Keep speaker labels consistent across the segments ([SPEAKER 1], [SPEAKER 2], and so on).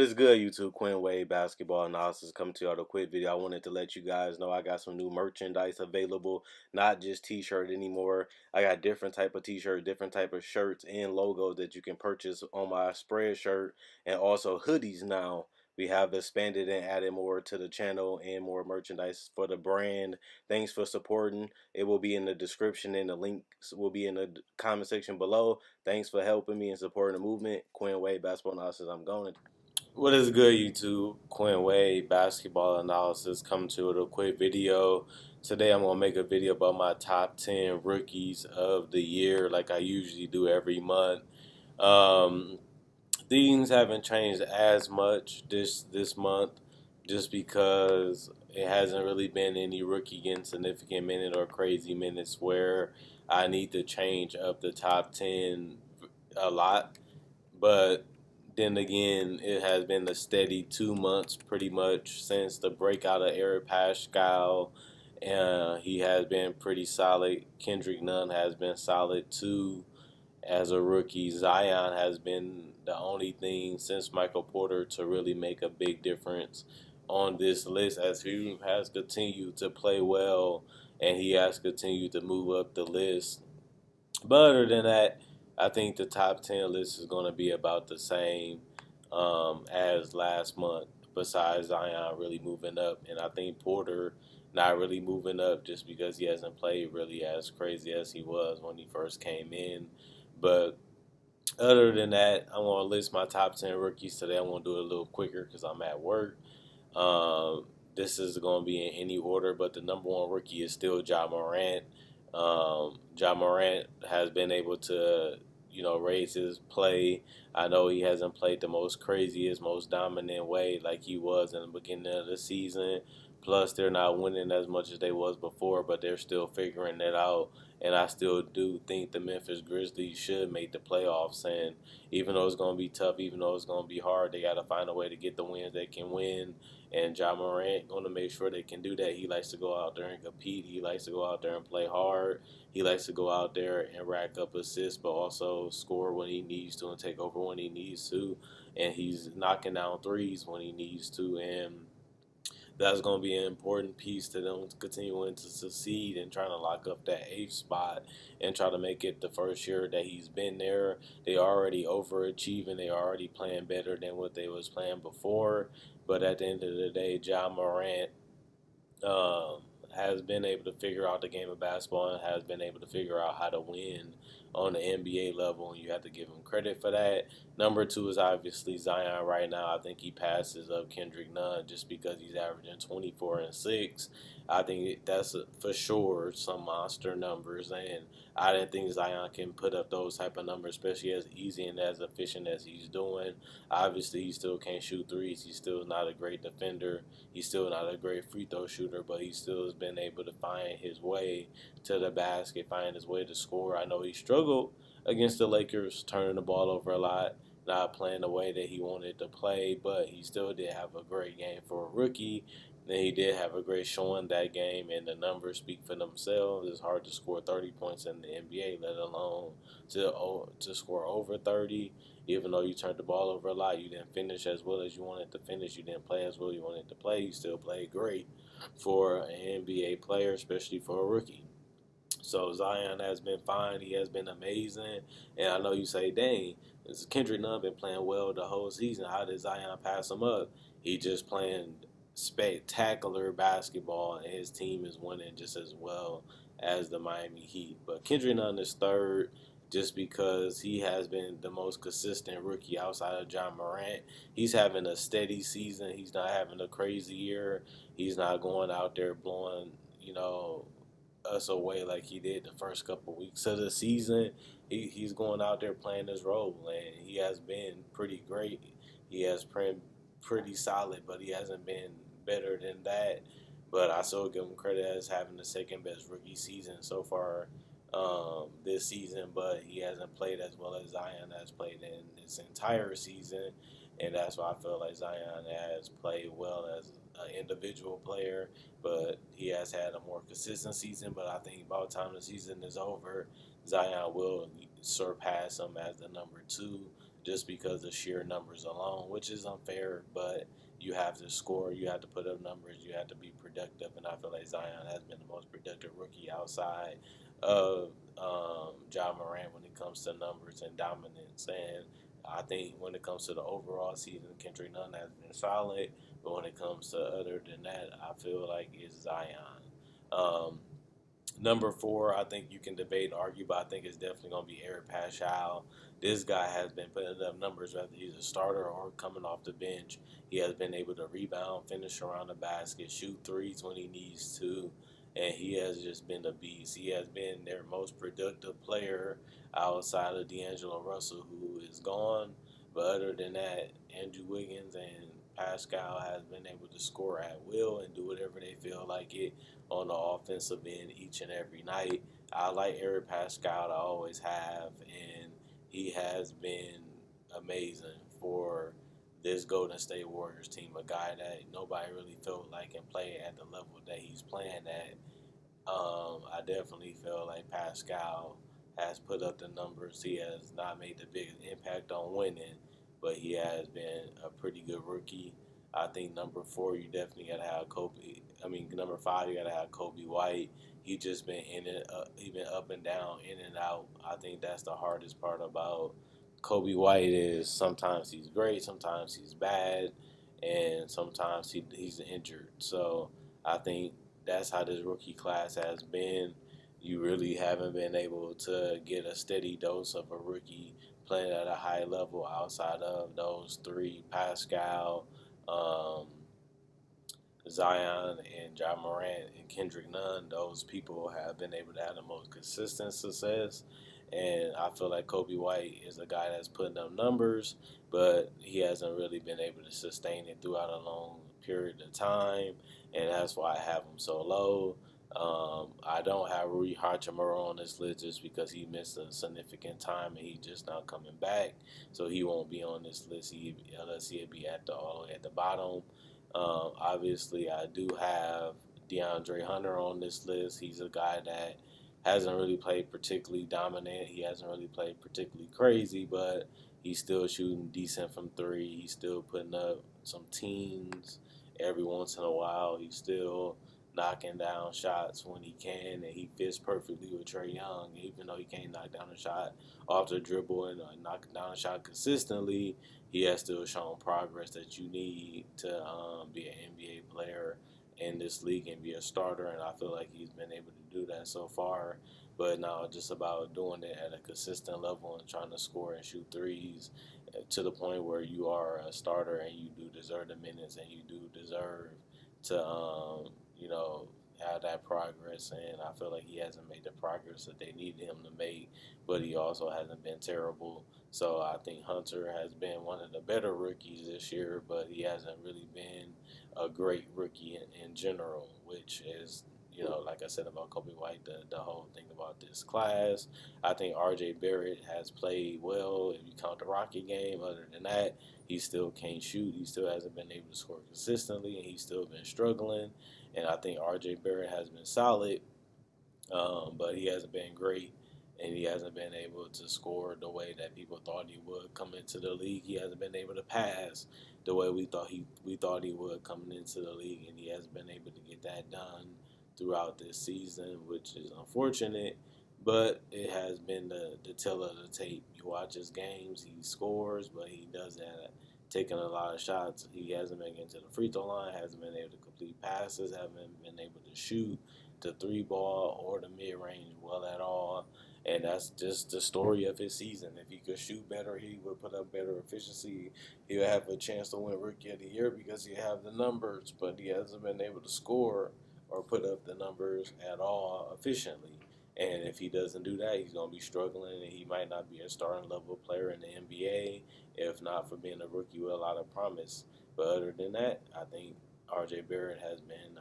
[SPEAKER 1] is good, YouTube? Quinn Wade Basketball Analysis coming to you with a quick video. I wanted to let you guys know I got some new merchandise available, not just t-shirt anymore. I got different type of t-shirt, different type of shirts and logos that you can purchase on my spread shirt, and also hoodies now. We have expanded and added more to the channel and more merchandise for the brand. Thanks for supporting. It will be in the description and the links will be in the comment section below. Thanks for helping me and supporting the movement. Quinn Wade Basketball Analysis. I'm going. What is good, YouTube? Quinn Wade Basketball Analysis coming to you with a quick video. Today I'm going to make a video about my top 10 rookies of the year like I usually do every month. Um, Things haven't changed as much this month just because it hasn't really been any rookie getting significant minute or crazy minutes where I need to change up the top 10 a lot. But then again, it has been a steady 2 months pretty much since the breakout of Eric Pascal. He has been pretty solid. Kendrick Nunn has been solid too as a rookie. Zion has been the only thing since Michael Porter to really make a big difference on this list as he has continued to play well and he has continued to move up the list. But other than that, I think the top 10 list is going to be about the same as last month, besides Zion really moving up. And I think Porter not really moving up just because he hasn't played really as crazy as he was when he first came in. But other than that, I'm going to list my top 10 rookies today. I'm going to do it a little quicker because I'm at work. This is going to be in any order, but the number one rookie is still Ja Morant. Ja Morant has been able to, raise his play. I know he hasn't played the most craziest, most dominant way like he was in the beginning of the season. Plus, they're not winning as much as they was before, but they're still figuring it out. And I still do think the Memphis Grizzlies should make the playoffs. And even though it's going to be tough, even though it's going to be hard, they got to find a way to get the wins they can win. And Ja Morant going to make sure they can do that. He likes to go out there and compete. He likes to go out there and play hard. He likes to go out there and rack up assists, but also score when he needs to and take over when he needs to. And he's knocking down threes when he needs to. And that's going to be an important piece to them continuing to succeed and trying to lock up that eighth spot and try to make it the first year that he's been there. They already overachieving. They already playing better than what they was playing before. But at the end of the day, Ja Morant has been able to figure out the game of basketball and has been able to figure out how to win on the NBA level, and you have to give him credit for that. Number two is obviously Zion right now. I think he passes up Kendrick Nunn just because he's averaging 24 and 6. I think that's for sure some monster numbers, and I didn't think Zion can put up those type of numbers, especially as easy and as efficient as he's doing. Obviously, he still can't shoot threes. He's still not a great defender. He's still not a great free throw shooter, but he still has been able to find his way to the basket, find his way to score. I know he struggled against the Lakers, turning the ball over a lot, not playing the way that he wanted to play, but he still did have a great game for a rookie. And he did have a great showing that game, and the numbers speak for themselves. It's hard to score 30 points in the NBA, let alone to score over 30. Even though you turned the ball over a lot, you didn't finish as well as you wanted to finish. You didn't play as well as you wanted to play. You still played great for an NBA player, especially for a rookie. So Zion has been fine. He has been amazing. And I know you say, dang, this Kendrick Nunn been playing well the whole season. How did Zion pass him up? He just playing spectacular basketball, and his team is winning just as well as the Miami Heat. But Kendrick Nunn is third just because he has been the most consistent rookie outside of Ja Morant. He's having a steady season. He's not having a crazy year. He's not going out there blowing, us away like he did the first couple weeks of the season. He's going out there playing his role, and he has been pretty great. He has been pretty solid, but he hasn't been better than that. But I still give him credit as having the second best rookie season so far this season, but he hasn't played as well as Zion has played in this entire season, and that's why I feel like Zion has played well as an individual player, but he has had a more consistent season. But I think by the time the season is over, Zion will surpass him as the number two just because of sheer numbers alone, which is unfair, but you have to score, you have to put up numbers, you have to be productive, and I feel like Zion has been the most productive rookie outside of Ja Morant when it comes to numbers and dominance. And I think when it comes to the overall season, Kendrick Nunn has been solid, but when it comes to other than that, I feel like it's Zion. Um, Number four, I think you can debate and argue, but I think it's definitely going to be Eric Paschal. This guy has been putting up numbers, whether he's a starter or coming off the bench. He has been able to rebound, finish around the basket, shoot threes when he needs to, and he has just been a beast. He has been their most productive player outside of D'Angelo Russell, who is gone. But other than that, Andrew Wiggins and Pascal has been able to score at will and do whatever they feel like it on the offensive end each and every night. I like Eric Pascal, I always have, and he has been amazing for this Golden State Warriors team. A guy that nobody really felt like can play at the level that he's playing at. I definitely feel like Pascal has put up the numbers. He has not made the biggest impact on winning, but he has been a pretty good rookie. I think number four, you definitely gotta have Kobe. I mean, number five, you gotta have Kobe White. He just been in and he been up and down, in and out. I think that's the hardest part about Kobe White is sometimes he's great, sometimes he's bad, and sometimes he's injured. So I think that's how this rookie class has been. You really haven't been able to get a steady dose of a rookie playing at a high level outside of those three: Pascal, um, Zion, and Ja Morant and Kendrick Nunn. Those people have been able to have the most consistent success. And I feel like Kobe White is a guy that's putting up numbers, but he hasn't really been able to sustain it throughout a long period of time. And that's why I have him so low. I don't have Rui Hachimura on this list just because he missed a significant time and he just not coming back. So he won't be on this list unless he'll be at the all the way at the bottom. Obviously, I do have DeAndre Hunter on this list. He's a guy that hasn't really played particularly dominant. He hasn't really played particularly crazy, but he's still shooting decent from three. He's still putting up some teams every once in a while. He's still knocking down shots when he can, and he fits perfectly with Trae Young. Even though he can't knock down a shot off the dribble and knock down a shot consistently, he has still shown progress that you need to be an NBA player in this league and be a starter. And I feel like he's been able to do that so far. But now it's just about doing it at a consistent level and trying to score and shoot threes to the point where you are a starter and you do deserve the minutes and you do deserve to, have that progress. And I feel like he hasn't made the progress that they needed him to make, but he also hasn't been terrible. So I think Hunter has been one of the better rookies this year, but he hasn't really been a great rookie in general, which is, like I said about Kobe White, the whole thing about this class. I think RJ Barrett has played well if you count the Rocket game. Other than that, he still can't shoot. He still hasn't been able to score consistently, and he's still been struggling. And I think RJ Barrett has been solid, but he hasn't been great, and he hasn't been able to score the way that people thought he would come into the league. He hasn't been able to pass the way we thought he would coming into the league, and he hasn't been able to get that done throughout this season, which is unfortunate. But it has been the tell of the tape. You watch his games, he scores, but he does that taking a lot of shots. He hasn't been getting to the free throw line, hasn't been able to complete passes, haven't been able to shoot the three ball or the mid range well at all. And that's just the story of his season. If he could shoot better, he would put up better efficiency. He would have a chance to win Rookie of the Year because he have the numbers, but he hasn't been able to score or put up the numbers at all efficiently. And if he doesn't do that, he's going to be struggling, and he might not be a starting level player in the NBA, if not for being a rookie with a lot of promise. But other than that, I think RJ Barrett has been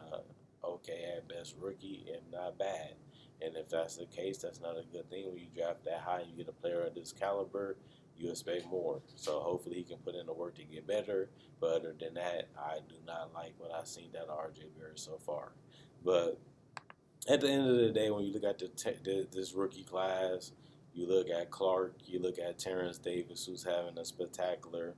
[SPEAKER 1] okay at best rookie, if not bad. And if that's the case, that's not a good thing. When you draft that high and you get a player of this caliber, you expect more. So hopefully he can put in the work to get better. But other than that, I do not like what I've seen out of RJ Barrett so far. But at the end of the day, when you look at this rookie class, You look at Clark, you look at Terrence Davis, who's having a spectacular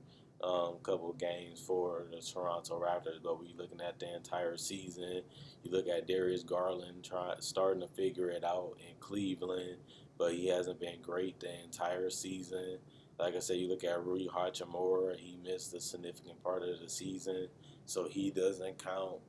[SPEAKER 1] couple of games for the Toronto Raptors. But when you're looking at the entire season, you look at Darius Garland starting to figure it out in Cleveland, but he hasn't been great the entire season. Like I said, you look at Rui Hachimura, he missed a significant part of the season, so he doesn't count.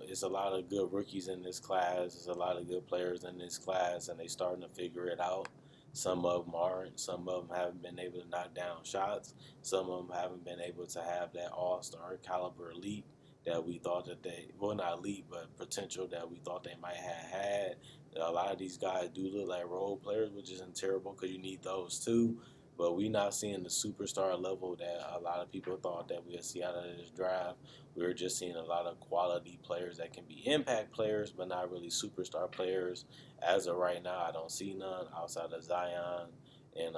[SPEAKER 1] It's a lot of good rookies in this class. There's a lot of good players in this class, and they starting to figure it out. Some of them aren't. Some of them haven't been able to knock down shots. Some of them haven't been able to have that all-star caliber leap that we thought that they, well, not leap, but potential that we thought they might have had. A lot of these guys do look like role players, which isn't terrible because you need those too. But we not seeing the superstar level that a lot of people thought that we'd see out of this draft. We're just seeing a lot of quality players that can be impact players, but not really superstar players. As of right now, I don't see none outside of Zion and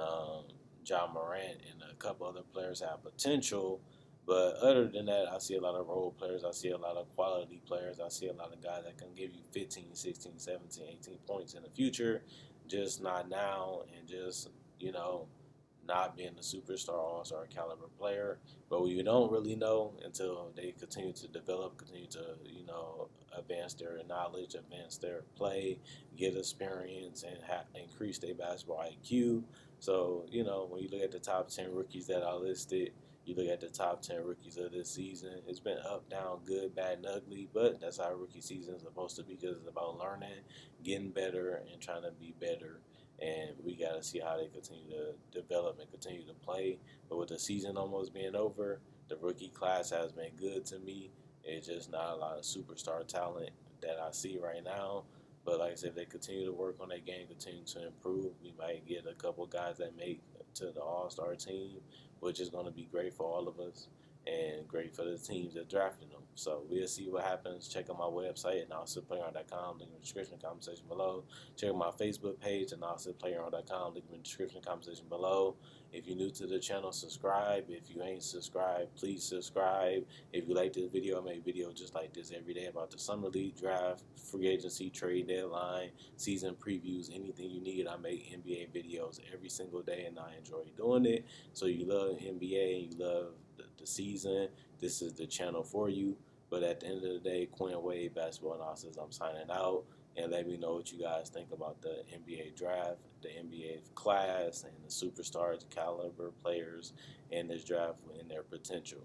[SPEAKER 1] Ja Morant, and a couple other players have potential. But other than that, I see a lot of role players. I see a lot of quality players. I see a lot of guys that can give you 15, 16, 17, 18 points in the future, just not now, and just, you know, not being a superstar all-star caliber player. But we don't really know until they continue to develop, continue to, advance their knowledge, advance their play, get experience, and increase their basketball IQ. So, when you look at the top 10 rookies that I listed, you look at the top 10 rookies of this season, it's been up, down, good, bad, and ugly, but that's how rookie season is supposed to be because it's about learning, getting better, and trying to be better, and we got to see how they continue to develop and continue to play. But with the season almost being over, the rookie class has been good to me. It's just not a lot of superstar talent that I see right now. But like I said, if they continue to work on their game, continue to improve, we might get a couple guys that make to the All-Star team, which is going to be great for all of us and great for the teams that drafted them. So we'll see what happens. Check out my website, analysisplayer.com, link in the description, comment section below. Check out my Facebook page, analysisplayer.com, link in the description, comment section below. If you're new to the channel, subscribe. If you ain't subscribed, please subscribe. If you like this video, I make videos just like this every day about the Summer League draft, free agency, trade deadline, season previews, anything you need. I make NBA videos every single day, and I enjoy doing it. So you love NBA and you love the season, this is the channel for you. But at the end of the day, Quinn Wade, Basketball Analysis, I'm signing out. And let me know what you guys think about the NBA draft, the NBA class, and the superstars, caliber players in this draft and their potential.